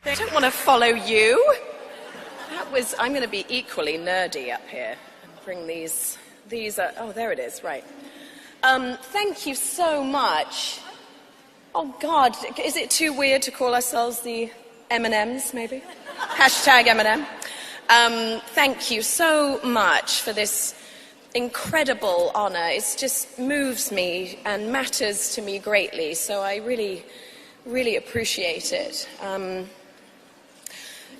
I don't want to follow you. I'm going to be equally nerdy up here. Bring these oh, there it is, right. Thank you so much. Oh, God, is it too weird to call ourselves the M&Ms, maybe? Hashtag M&M. Thank you so much for this incredible honor. It just moves me and matters to me greatly, so I really, really appreciate it.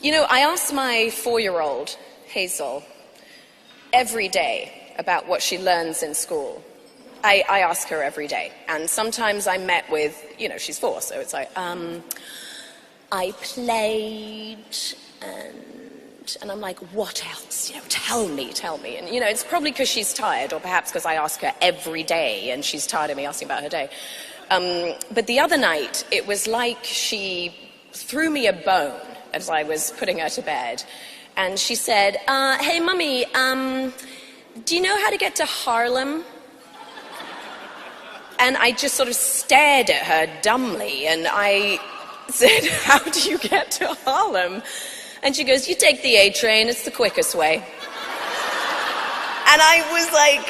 You know, I ask my 4-year-old, Hazel, every day about what she learns in school. I ask her every day, and sometimes I'm met with, you know, she's 4, so it's like, I played, and I'm like, what else? You know, tell me. And, you know, it's probably because she's tired, or perhaps because I ask her every day, and she's tired of me asking about her day. But the other night, it was like she threw me a bone as I was putting her to bed. And she said, hey, Mummy, do you know how to get to Harlem? And I just sort of stared at her dumbly, and I said, how do you get to Harlem? And she goes, you take the A train, it's the quickest way. And I was like,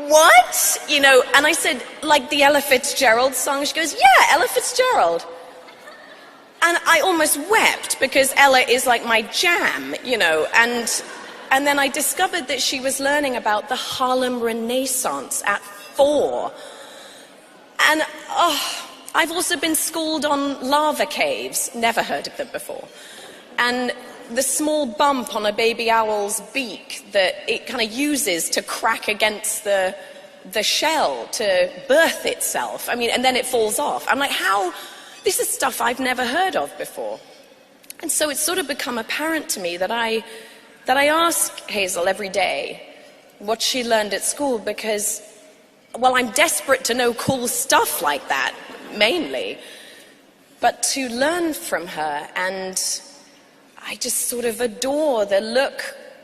what? You know, and I said, like the Ella Fitzgerald song? She goes, yeah, Ella Fitzgerald. And I almost wept, because Ella is like my jam, you know, and then I discovered that she was learning about the Harlem Renaissance at 4. And I've also been schooled on lava caves, never heard of them before. And the small bump on a baby owl's beak that it kind of uses to crack against the shell to birth itself. I mean, and then it falls off. I'm like, how? This is stuff I've never heard of before. And so it's sort of become apparent to me that I ask Hazel every day what she learned at school, because, well, I'm desperate to know cool stuff like that, mainly. But to learn from her, and I just sort of adore the look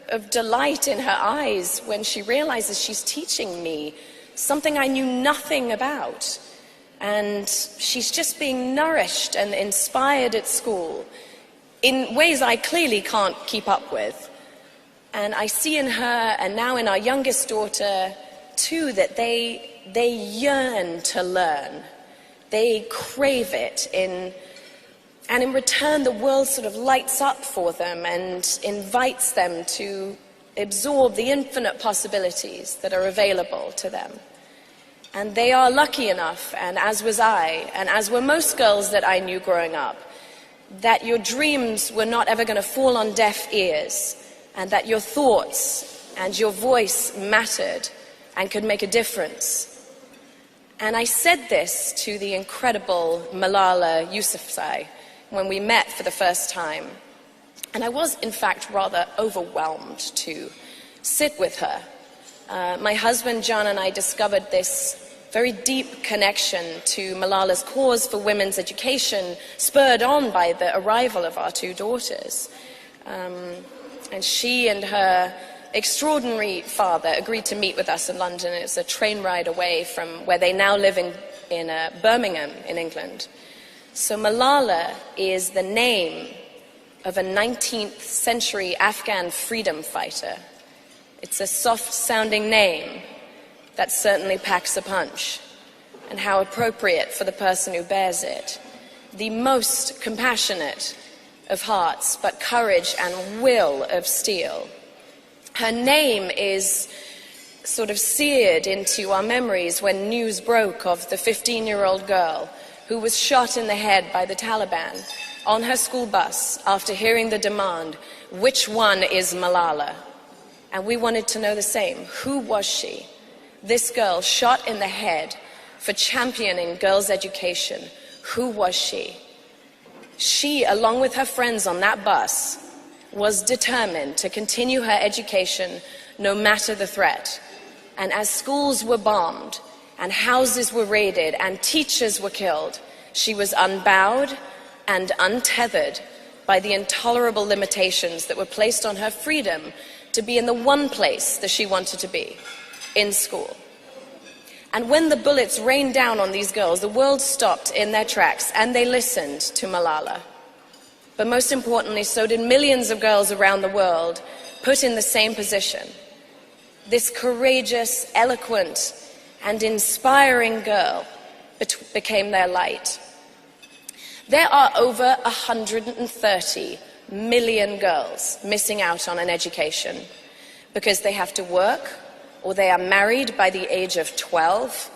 of delight in her eyes when she realizes she's teaching me something I knew nothing about. And she's just being nourished and inspired at school in ways I clearly can't keep up with. And I see in her, and now in our youngest daughter too, that they yearn to learn. They crave it, and in return the world sort of lights up for them and invites them to absorb the infinite possibilities that are available to them. And they are lucky enough, and as was I, and as were most girls that I knew growing up, that your dreams were not ever going to fall on deaf ears, and that your thoughts and your voice mattered and could make a difference. And I said this to the incredible Malala Yousafzai when we met for the first time. And I was, in fact, rather overwhelmed to sit with her. My husband, John, and I discovered this very deep connection to Malala's cause for women's education, spurred on by the arrival of our 2 daughters. And she and her extraordinary father agreed to meet with us in London. It's a train ride away from where they now live in Birmingham, in England. So Malala is the name of a 19th century Afghan freedom fighter. It's a soft-sounding name that certainly packs a punch, and how appropriate for the person who bears it. The most compassionate of hearts, but courage and will of steel. Her name is sort of seared into our memories when news broke of the 15-year-old girl who was shot in the head by the Taliban on her school bus after hearing the demand, which one is Malala? And we wanted to know the same. Who was she? This girl shot in the head for championing girls' education. Who was she? She, along with her friends on that bus, was determined to continue her education no matter the threat. And as schools were bombed, and houses were raided, and teachers were killed, she was unbowed and untethered by the intolerable limitations that were placed on her freedom to be in the one place that she wanted to be, in school. And when the bullets rained down on these girls, the world stopped in their tracks, and they listened to Malala. But most importantly, so did millions of girls around the world put in the same position. This courageous, eloquent, and inspiring girl became their light. There are over 130 million girls missing out on an education because they have to work, or they are married by the age of 12,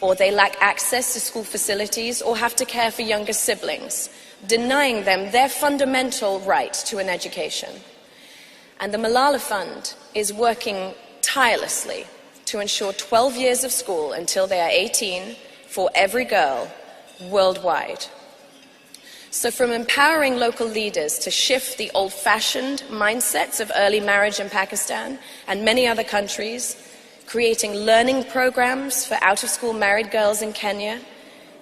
or they lack access to school facilities, or have to care for younger siblings, denying them their fundamental right to an education. And the Malala Fund is working tirelessly to ensure 12 years of school until they are 18 for every girl worldwide. So from empowering local leaders to shift the old-fashioned mindsets of early marriage in Pakistan and many other countries, creating learning programs for out-of-school married girls in Kenya,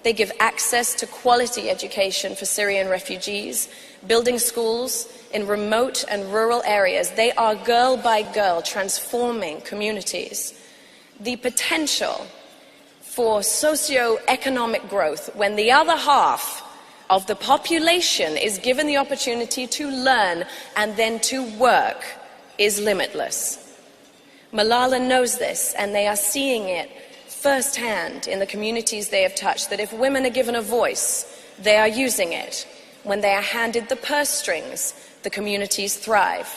they give access to quality education for Syrian refugees, building schools in remote and rural areas. They are girl by girl transforming communities. The potential for socio-economic growth when the other half of the population is given the opportunity to learn and then to work is limitless. Malala knows this, and they are seeing it firsthand in the communities they have touched, that if women are given a voice, they are using it. When they are handed the purse strings, the communities thrive.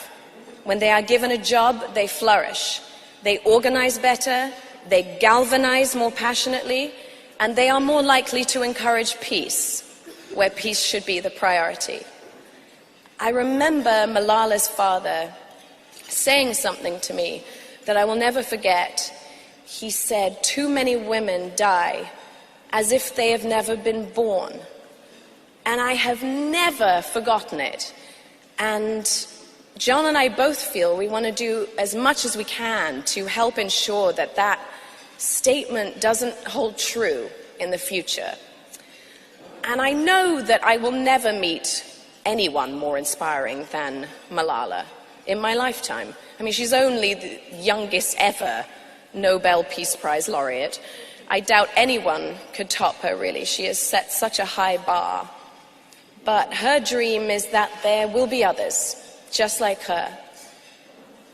When they are given a job, they flourish. They organize better, they galvanize more passionately, and they are more likely to encourage peace, where peace should be the priority. I remember Malala's father saying something to me that I will never forget. He said, "Too many women die as if they have never been born." And I have never forgotten it. And John and I both feel we want to do as much as we can to help ensure that that statement doesn't hold true in the future. And I know that I will never meet anyone more inspiring than Malala in my lifetime. I mean, she's only the youngest ever Nobel Peace Prize laureate. I doubt anyone could top her, really. She has set such a high bar. But her dream is that there will be others just like her.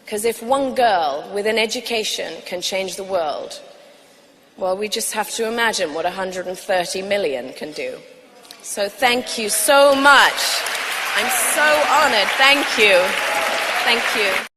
Because if one girl with an education can change the world, well, we just have to imagine what 130 million can do. So thank you so much. I'm so honored. Thank you. Thank you.